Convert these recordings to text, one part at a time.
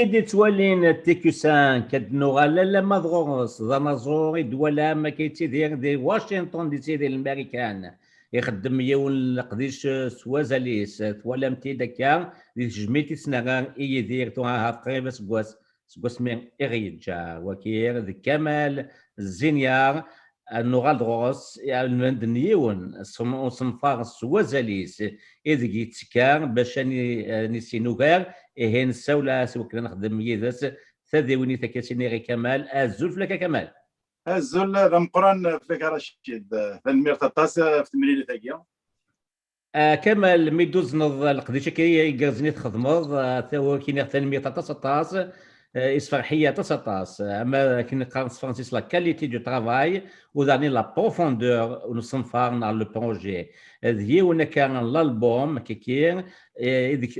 دي توالين تيكوسان كدنوغا لا ما ضغوص زنازوري دولا ما كيتيدير دي واشنطن دي تيدير الامريكان يخدم يون قديش سوازاليس تولا متي دكا دي جميتي سنغان يدير توها قريبه سكواس مين إغيجا وكير ذي كمال الزينيار النغال دغوص المندنيون صنفار السوازاليس إذ يتكار باش نسي نوغار إهين السولة سوكنا نخدم يدس ثذيوني ثكاسيني غي كمال الزلف لك كمال الزول ذا مقران فيك رشيد ثنمير تطاس في تمرين ثاقيا كمال ميدوز نض القديشه كي يقرزني تخدمض هو كي ثنمير تطاس إسفرحية تسطاس أما كي نقرا فرانسيس لا كاليتي دو ترافاي وداني لا بروفوندور ونصنفار نا لو بروجي ذي ونا كان الالبوم كيكين ديك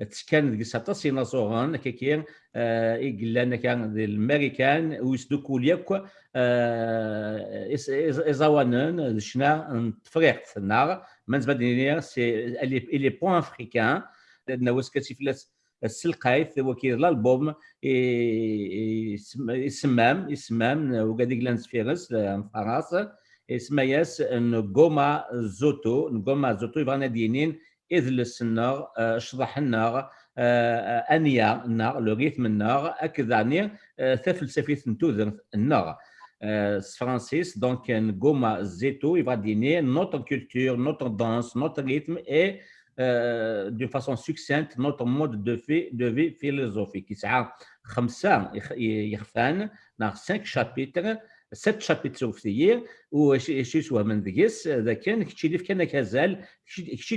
تسكان ديك ساطاس يناصورن كيكين يقلنا كان الامريكان ويسدو كولياك إزاوانن شنا تفريقت النار من زبادينير سي لي بوان افريكان لأن وسكتي فلاس السلقايث وكي الالبوم يسمام وقاديك لانسفيرس فراس يسمياس نقوما زوتو يبغانا دينين إذ السنار شضح النار أنيا النار لو ريتم النار أكذاني ثفلسفيث نتوذر النار فرانسيس دونك نقوما زيتو يبغى ديني نوتر كولتور نوتر دانس نوتر ريتم اي d'une façon succincte notre mode de vie philosophique. Il y a 5 chapitres 7 chapitres وفيه وشي سوا من ذيس ذا كان كان كازال كشي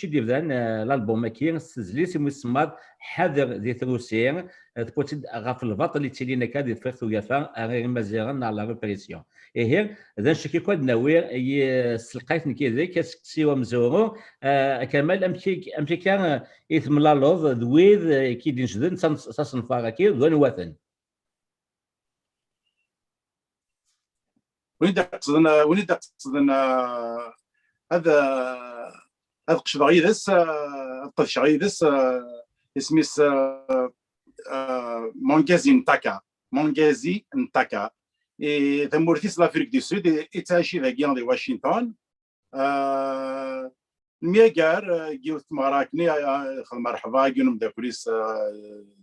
ديفدان الالبوم كاين سزليس يسمى حذر ذي ثروسير تبوتد غاف الباط اللي تيلينا كادي فريخ ويافا غير مزيران على ريبريسيون هي ذا شكي كود نوير سلقيت كي كسيوا مزورو كمال امشي كان يثم لالوظ ذويذ كي دينشدن صنفار كي ذون وثن وين تقصدنا هذا قش غيدس الطفش غيدس اسميس مونغازي نتاكا ثمورتيس لافريك دي سود اتاشي ذاكيان دي واشنطن المياقار جيوت مراكني مرحبا جينهم دا بوليس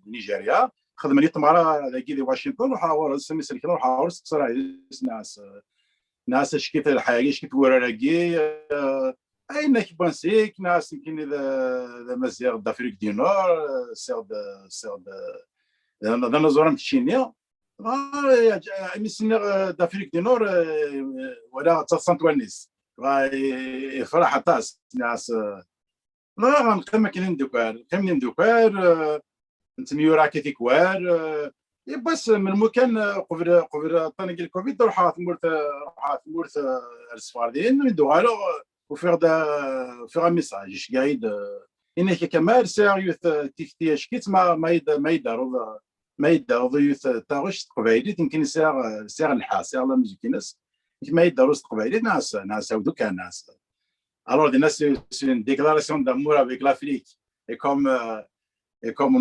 نيجيريا خدمني تمارا ذاكي دي واشنطن وحاول سميس الكلام وحاول صراحه ناس شكيت الحاجه شكيت وراكي أينك بنسيك ناس يمكن إذا مزيغ دافريك دي نور سيغ دا نزورم تشينيا ميسنيغ دافريك دي نور ولا تصنتوانيس فرح تاس ناس لا غنقيم كاين دوكار نتميو راكي تيكوار بس من مكان قبل طنق الكوفيد روح ثمورت السفاردين يدوغالو وفيغ ميساج اش قايد انك كمال سيريوث تيكتي شكيت ما يداروا يوث تاغش قبايلي يمكن سير الحاس لا مزكينس ما يداروا قبايلي ناس ودو كان ناس alors des nations une déclaration d'amour avec l'Afrique et comme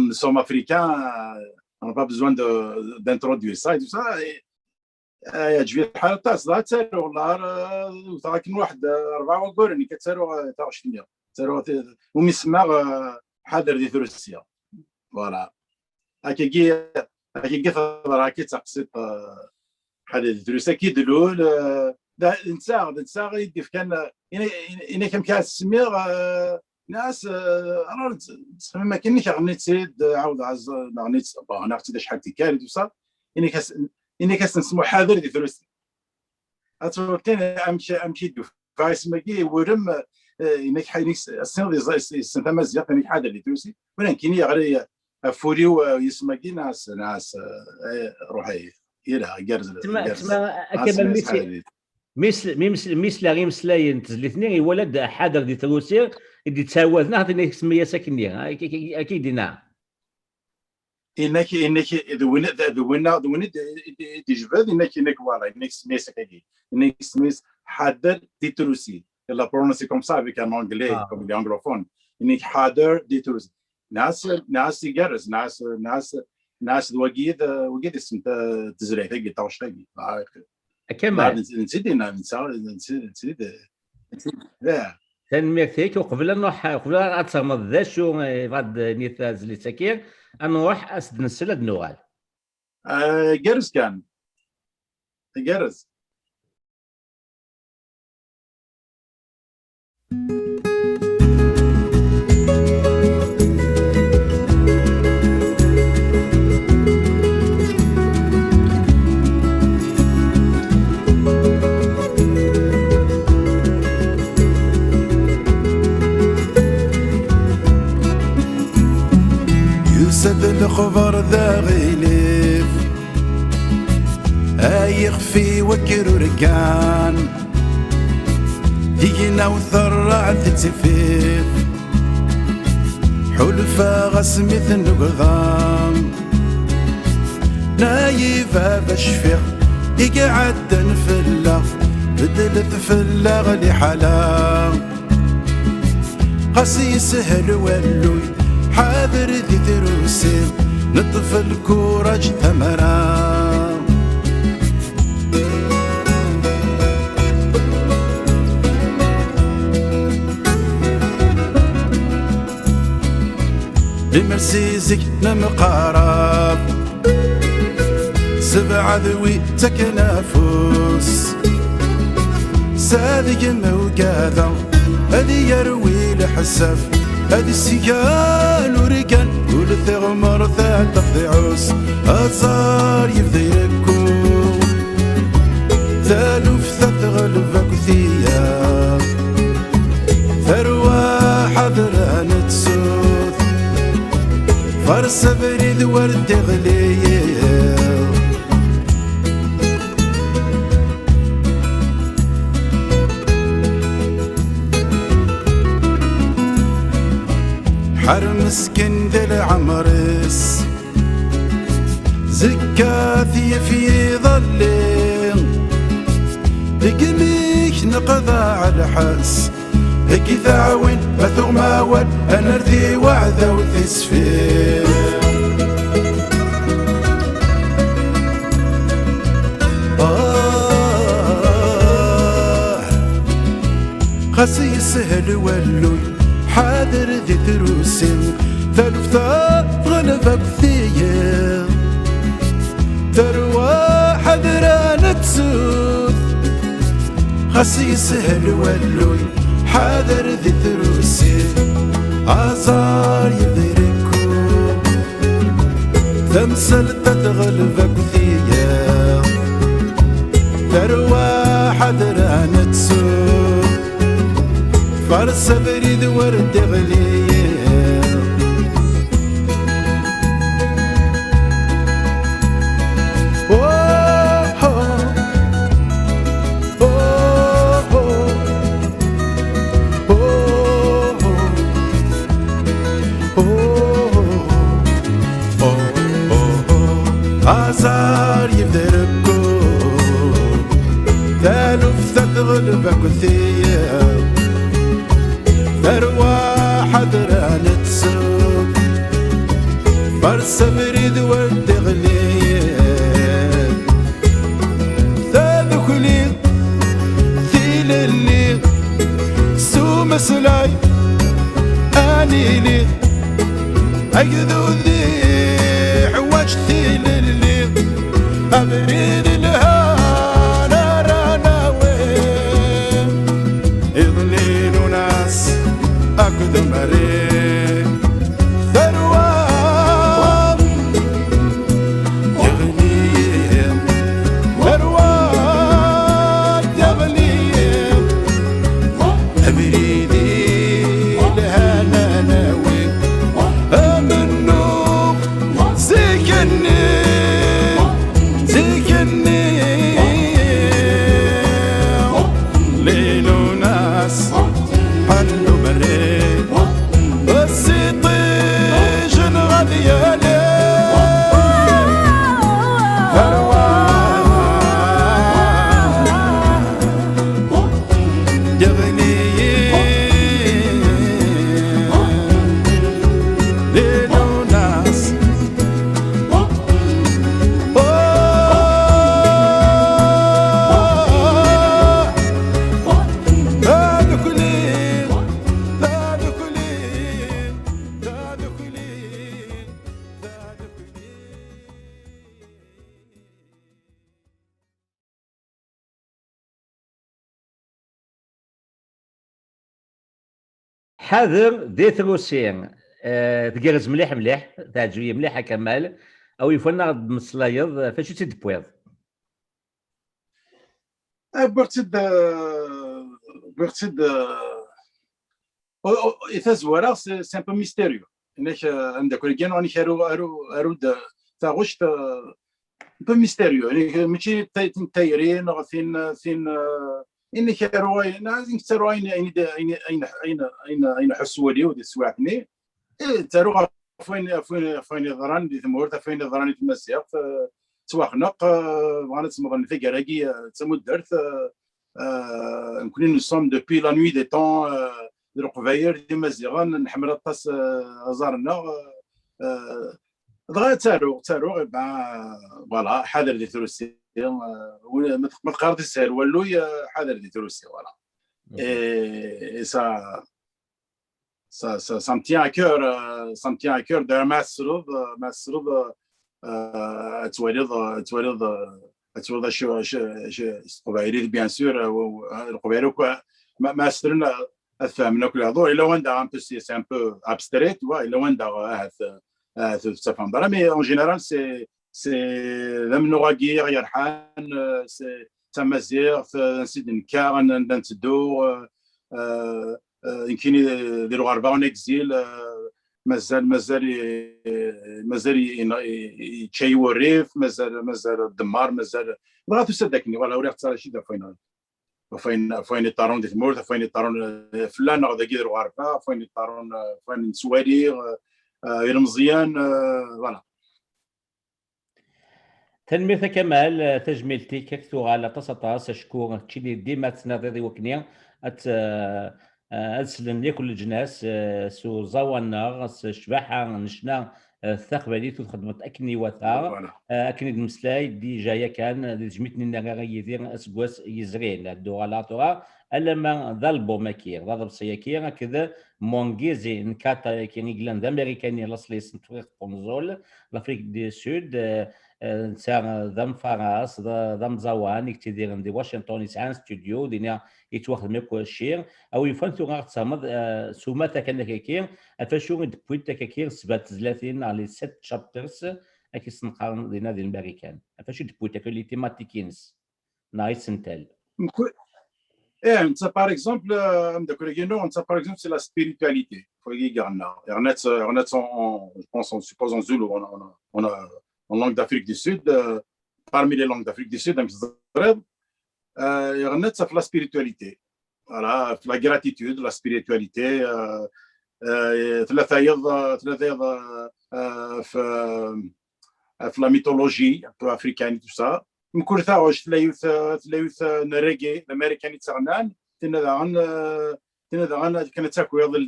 nous sommes africains on n'a pas besoin d'introduire ça et tout ça يجي الحال تاس لا تسالوا والله وتراكن واحد 4 وقرني كتسالوا تاع شنيا تسالوا ومسمى حاضر دي روسيا فوالا هكاكي راكي تقصد حاضر دي روسيا كي دلول نتسا يدي كان انا كم كاس سمير ناس انا ما كاينش غنيت سيد عاود عز غنيت انا عرفتي شحال تيكال وصا اني كنسمو حاضر دي فلوس اتوكل امشي دو فايس ماكي ورم انك حينيس السنه السنه مزيان انك حاضر دي فلوسي ولكن يغري فوري ويسمكي ناس روحي الى جرز كما مثل غير مسلاين تزليثني ولد حاضر دي فلوسي اللي تساوزنا هذا سميه ساكنين اكيد نعم انك تجبد انك فوالا انك سميس كاكي انك سميس حاضر دي تروسي لا برونسي كوم سا افيك ان انجلي كوم دي انجلوفون انك حاضر دي تروسي ناس يجرس، ناس وقيد اسم تزرع ثقي طوش ثقي كمال نسيت لا تنميرتك وقبل أن نروح قبل أن أتصمد ذا شو غاد نيثاز اللي سكير نروح أسد نسلد نوال جرس كان جرس. يوسد الخبر ذا غيليف يخفي وكر ركان يجينا وثرع تتفيف حلفا غسمث النقضام نايفا بشفيق يقعد نفلا بدلت فلا غلي حلا قاسي سهل ولوي حاضر ذي دروسي نطف الكورج ثمرة بمرسيزك نمقارب سبع ذوي تكنافوس صادق موقاذا هذي يروي لحسف هذي السيال ورقان والثغمر ذات تخضعوس أصار يفضي ركو ثالوف ثغلبك ثياب ثروة حضران تسوث فرس بريد ورد غليل حرم مسكن ذي العمرس زكاثي في ظلي دقميك نقضى على حس هيك ثاوين بثغ ماول انا رثي وعذا وتسفير قاسي سهل ولوي حاضر ذي دروسين ثالثة غلبك ثياب تروى حذران تسوث خاسي سهل ولوي حاضر ذي دروسين عزار يدركو تمثل تتغلبك ثياب تروى حذران تسوث فرس بريد ورد غليل عزار يفدركو ثالث تتغلبك ثياب ثروة حضران تسوق فرس بريد ورد غليل ذاذك لي ثيل اللي سو مسلاي اني لي اقذو ذي حواج ثيل اللي ابريد لها رانا وين يضليل ناس أكد مريء ثروة يغنيهم ثروة يغنيهم أبريدي لها ناوي أمنو زيكني حاضر دي ثروسين تقرز مليح مليح تعجبني مليحه كمال او يفنا غد مصلايض فاش تدبويض بغتد يتزورا سي ان بو ميستيريو انك عندك ولكن راني ارو تاغوش بو ميستيريو يعني ماشي تايرين ثين انك روي لازم تروي اين حسولي ودي سواعتني تروى فين يضران دي ثمور فين يضران تمسيق تواخنق بغانا تسمغن في كراكي تسمود درت نكون نصوم دوبي لا نوي دي طون القباير دي مزيغان نحمل الطاس ازارنا دغيا تارو فوالا حاضر دي تروسي ما تقارض السهر ولو حاضر دي تروسي فوالا اي ça me tient à cœur de مسرود تولد شو القبائل بيان سور القبائل ما استرنا فهمنا كل هذول الا وين دا ان بو سي ان بو ابستريت الا وين دا تفهم برا مي اون جينيرال سي ذم نواقير يرحان سي تمازيغ نسيد نكار نتدو يمكن يديروا غربه اون اكزيل مازال يتشيوا الريف مازال الدمار مازال بغات تصدقني ولا وريت صار شي فين يطارون دي ثمور فين يطارون فلان غادي يديروا غربه فين يطارون فين سوالي مزيان فوالا تنمية كمال تجميلتي كتو على تصطاس شكور تشيلي ديما تناضي وكنيا أسلن كل الجناس سو زوانا شباحة نشنا الثقبة تخدمت أكني وثار أكني المسلاي دي جاية كان دي جميتني نغاغي يدير أسقواس يزرين الدوغالاتورا ألا ما ضلبو ماكير ضرب سياكير كذا مونجيزي نكاتا كيني إنجلاند أمريكاني لصلي سنتويق بونزول لأفريق دي سود نسان ذم فراس ذم زوان يكتدير دي واشنطن يسعان استوديو دينا يتواخد ميكو الشير او يفنتو غاق تصامد سوماتا كان كاكير افاشو دبويت كاكير 37 على 7 شابترز اكي سنقارن دينا دي الامريكان افاشو دبويت كلي تيماتيكينز نايس انتل انت باغ اكزومبل عندك كوليغينو انت باغ اكزومبل سي لا سبيريتواليتي فوي غارنا رنات جو بونس اون سوبوز اون زولو on a en langue d'Afrique du Sud, parmi les langues d'Afrique du Sud, il y a la spiritualité, voilà, la gratitude, la spiritualité, la mythologie un peu africaine, tout ça. مكل ثاوش تلايوث نرجع الأمريكاني تسعنان تنذعن كانت تاكل يضل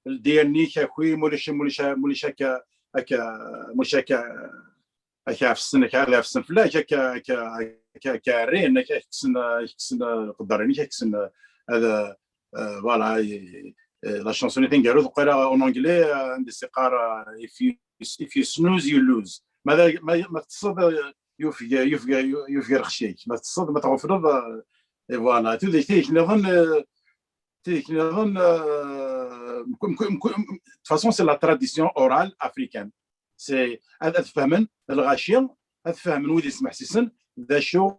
الديانيك أخوي مولش مشاكا في السنة هذا في السنة فلا كارين كسن قدرني كسن هذا فوالا لا شانسون تنقالو تقرا اون انجلي عند السقاره if you snooze you lose ما تصد يفقر خشيك ما تصد ما تغفرض فوالا تيك نظن de toute façon, c'est la tradition orale africaine. C'est أتفهمن الغاشيم أتفهمن ودي سمح سيسن ذا شو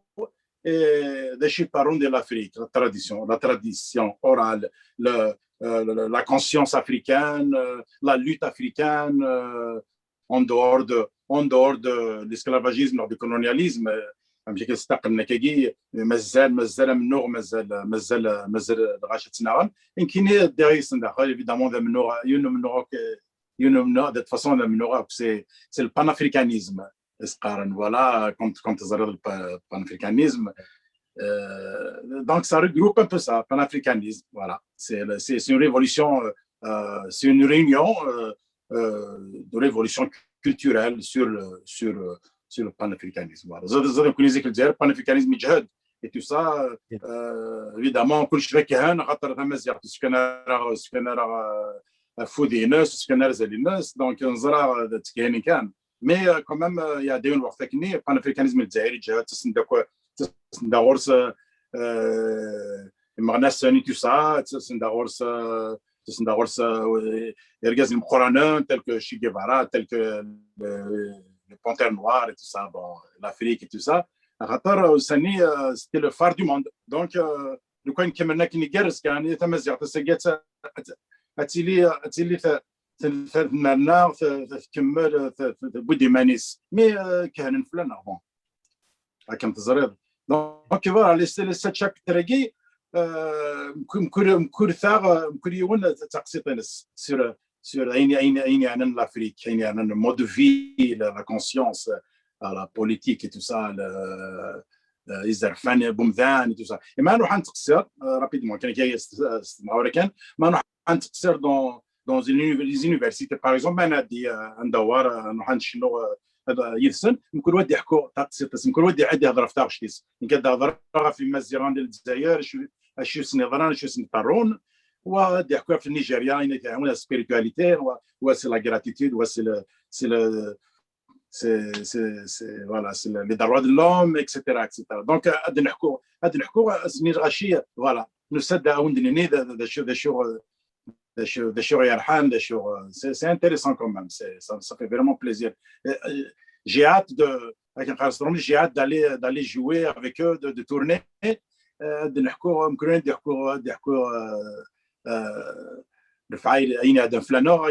parlons de l'Afrique, la tradition orale, la conscience africaine, la lutte africaine en dehors de l'esclavagisme, du colonialisme. ماشي كنستقلنا كي مازال منوغ مازال غاشة تناغن يمكن ديريس ندخل évidemment ذا منوغ de toute façon ذا منوغ c'est le panafricanisme اسقارن voilà quand تزرد le panafricanisme donc ça regroupe un peu ça panafricanisme voilà c'est une révolution c'est une réunion de révolution culturelle sur le panafricanisme. Voilà. Vous connaissez que le panafricanisme يجهد et tout ça évidemment كل شيء كهان خاطر ثم زيارة سكان فودي ناس سكان زالي ناس دونك نزرع تكهاني كان مي كمان يا ديون وقت كني panafricanisme الجزائري جهد تسندورس Magnasani, tout ça, c'est d'abord les Mkoranen, tels que Che Guevara, tels que les Panthères Noirs et tout ça, bon, l'Afrique et tout ça. C'était le phare du monde. Donc, le coin qui m'a dit que c'est un état mazir, c'est que أتيلي تنرنا تكمل بودي مانيس مي كهن فلان بون راكم تزريض دونك فوالا لي سيت شاب تراكي مكور ثاغ مكور يون تقسيطنس سور اين عن لافريك اين عن مود دو في لا كونسيونس لا بوليتيك اي تو سا يزرفان بومذان اي تو سا ما نروح نتقصر رابيدمون كان كاين ولكن ما نروح نتقصر dans les universités par exemple انا دي ندور نروح نشنو هذا يلسن ممكن ودي يحكوا تقسيط ممكن ودي عادي هضره في تاغشتيس ان كان هضره في مزيران ديال الجزائر شو سنظران شو سنطرون ودي يحكوا في نيجيريا ان يتعاونوا سبيريتواليتي وسي لا غراتيتود وسي c'est voilà c'est les droits de l'homme etc donc غادي نحكوا سمير غاشيه voilà نسد عاوندني ذا شو يرحم ذا شو c'est intéressant quand même ça fait vraiment plaisir j'ai hâte j'ai hâte d'aller jouer avec eux de tourner de نحكوا ممكن يحكوا الفعايل اين ادم فلانو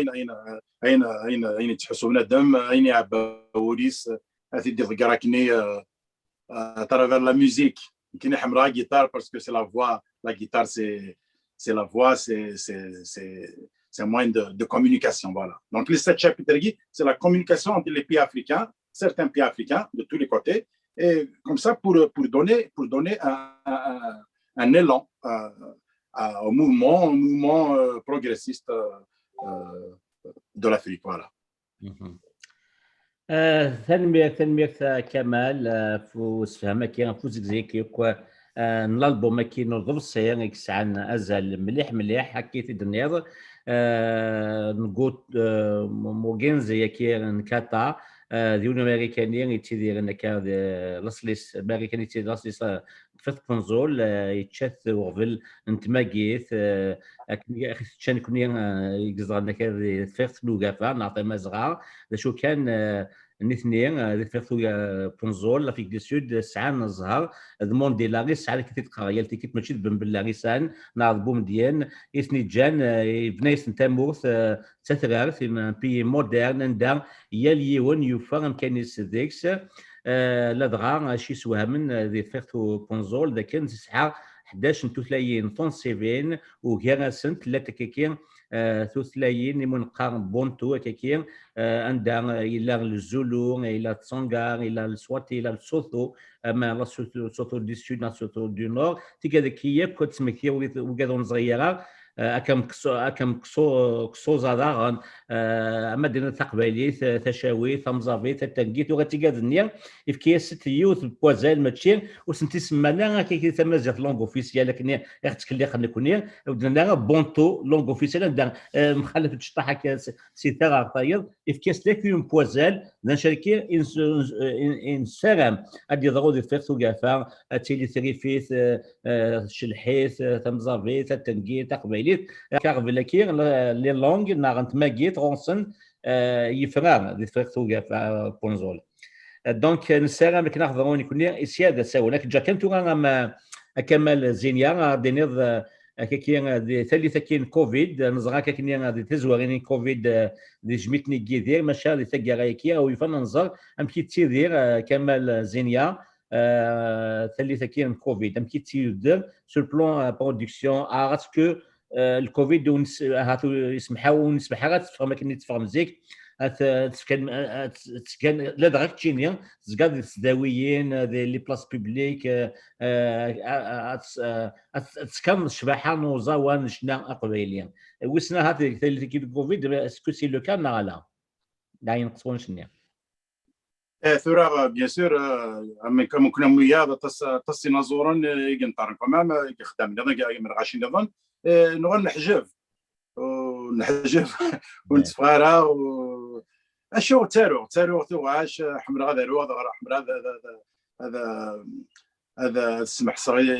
اين تحسوا بنادم اين عباوريس هذه دي ذكراكني ترافير لا ميوزيك كاين يحمرا غيتار باسكو سي لا فوا لا غيتار c'est la voix c'est un moyen de communication voilà donc les 7 chapitres c'est la communication entre les pays africains certains pays africains de tous les côtés et comme ça pour donner un élan au mouvement progressiste de l'Afrique voilà. تنمية كمال فوز فهمك كاين فوز زيك يكوا الالبوم كاين الغبصير يكسعن ازال مليح حكيت الدنيا نقول موغينزي كاين كاتا ديون امريكانيين يتدير انك لاسليس امريكاني يتدير لاسليس فت كونزول يتشات وغفل نتماكيت اخي تشان كوني يقصد انك فيرت لوغافا نعطي مزغا شو كان الاثنين ذي فيرتو كونزول لافريك دو سود ساعه الزهر الموند ديال لاغيس ساعه كتيت قرايال تيكيت ماشي بن باللاغيسان نعرض بوم ديال اثني جان بنايس نتامورث تثرار في بي مودرن ندا ياليون يوفر كانيس ديكس لا دغا شي سواهمن ذي فيرتو كونزول ذاك كان ساعه 11 توثلاين فونسيفين وكان سنت لا تكيكين ثلاثين يمون قارن بونتو كاكين عندها الى الزولو الى تسونغار الى السواتي الى السوثو اما لا سوثو دي سود لا سوثو دي نور تيكا هي كنت سمكيه وكادون صغيره اكم كسو زادار مدينه تقبالي تشاوي ثمزافي تنقيت وغتيكاد النيا في ست يوث بوازال ماتشين وسنتي سمانا كي تمازيغ لونغ اوفيسيال لكن غتكلي خلينا كوني ودنا بونتو لونغ اوفيسيال عندنا مخالف الشطاحه سيتار عطاير في كاس لكيوم بوازال نشاركي ان سلام ادي ضروري فيرتو غافا تيلي ثريفيت شلحيت ثمزافي تنقيت تقبالي car velakir les langues n'arrêtent pas de ronsen يفرار دي فريختو بونزول دونك نسال ما كنحضروا يكون ici هذا سوا لكن جا كنتو ما كمال زينيا دينيض كاين ثالثه كاين كوفيد نزغا كاين دي تزوارين كوفيد دي جميتني كيدير ماشا دي تاكارايكي او يفن ننظر ام كي تيدير كمال زينيا ثالثه كاين كوفيد ام كي تيدير سور بلون برودكسيون اراتكو الكوفيد يسمحوا ونسمح تفهم كني تفهم زيك كان لا دغاك تشينيا زكاد التداويين لي بلاص بوبليك تكم شباحه نوزا شنا قبيليا وسنا هذه اللي كي كوفيد اسكو سي لو كان لا لا ينقصون شنيا ثورة بيان سور اما كنا وياه تصي نزورا يقنطر كمان يخدم نظن من غاشي نظن نغن نحجف ونتفغارا اشو تارو ثواش حمر غدا رو حمر هذا هذا السمح صغير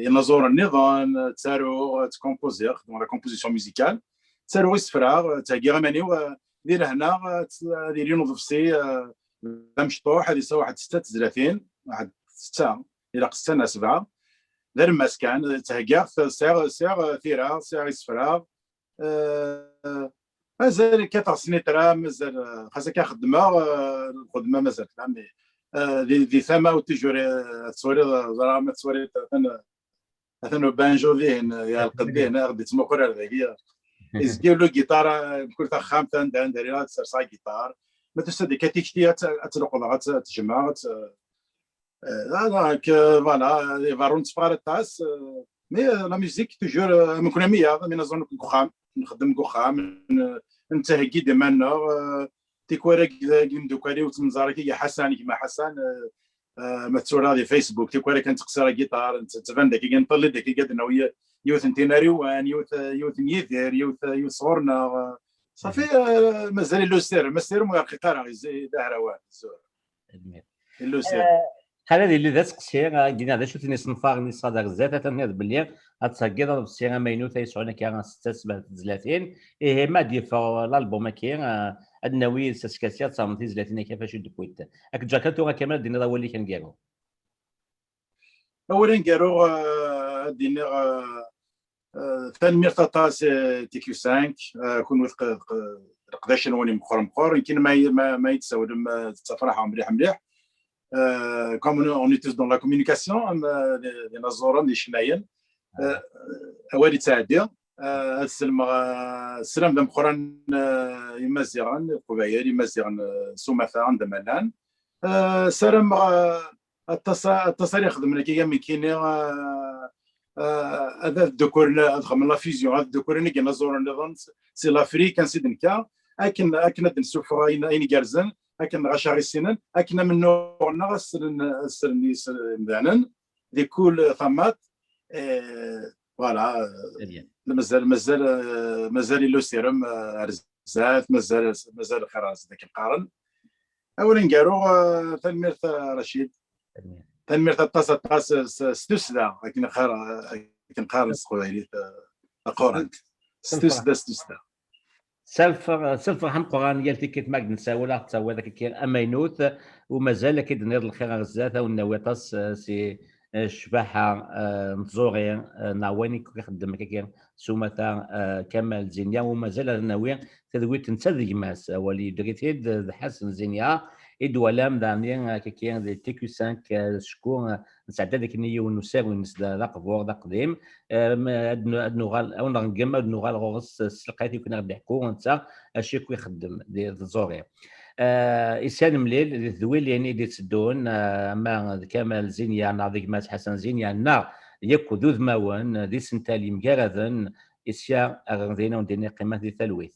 ينظر النظام تسارو تكومبوزي خدموا لا كومبوزيسيون ميوزيكال تسارو يسفراغ تاكي غماني دير هنا دير ينوض في مشطوح هذه سوا واحد 6 30 واحد 6 الى 6 7 دار مسكان تهكا ساغ ثيرا ساغ يسفراغ مازال 4 سنيترا مازال خاصك الخدمه مازال مي دي ثما وتجور تصوري زعما تصوري مثلا بانجو ذهن يا القدي هنا غادي تموقر هذاك يزدير له جيتار كل خام عند سرسا جيتار ما تستدي كتيكتي تلقى تجمع هذاك فوالا فارون تفار تاس مي لا ميوزيك توجور من كنا 100 من نظن كوخام نخدم كوخام نتهكي ديما تيكورا كندوكالي وتمزارك يا حسن كيما حسن ما تصور هذه فيسبوك تيكورا كانت تقصر جيتار تبان داك كنطلي داك قادنا ويا يوث نتيناريوان يوث نيذير يوث صورنا صافي مازال لو سير ما سير ما قرا دهروان لو سير هذا اللي ذا تقصير قلنا هذا شو تني صنفار ني صادق زات تني باللي غتسجل بالسيره ماينو تيسعون كان 6 7 30 اي ما دي الالبوم كاين النوي ساسكاسيات صامتي 30 كيفاش دوكويت اك جاكاتو كامل دينا هو اللي كنديرو اولا كارو دينا تنمير تاطاس تي كيو 5 كون قداش نوني مخور يمكن ما يتساوى تفرح مليح comme on est tous dans la communication les nazoran les chinayen awali تعدي السلام دم قران يمزيران قبايل يمزيران سومثا عند ملان سلام التصاريح خدمنا كي من كيني هذا الدكور خدم لا فيزيون هذا الدكور اللي كنزور النظام سي لافريك سيدنكا اكن نشوف اين جارزن اكن غشاري السنن اكن من نوعنا السرني مدانا دي كل ثمات فوالا مازال لو سيرم ارزات مازال خراز ذاك القرن اولا كارو تنمير رشيد تنمير طاس ستوسدا لكن قارن سقويري القران ستوسدا سلف هم قران ديال كيت ماك نساولا تساوى ذاك كي امينوت ومازال كيدنير الخير غزات والنويطاس سي شباحه مزوري ناواني كيخدم كي سومتا كمال زينيا ومازال الناوي تدوي تنسى ماس ولي دريتيد حسن زينيا ادولام دانيا كي دي تي كيو 5 شكون نسعد هذيك النيه ونساوي ونس ذا قبور ذا قديم ادنوغال او نغم ادنوغال غوص سلقاتي كنا نضحكوا انت اشي كي يخدم دي الزوري إنسان مليل ذويل يعني دي تسدون ما كمال زينيا ناضيك ماس حسن زينيا نا يكو ذوذ ماون دي سنتالي مقارذن إسيا أغنذينا ونديني قيمة دي ثلويث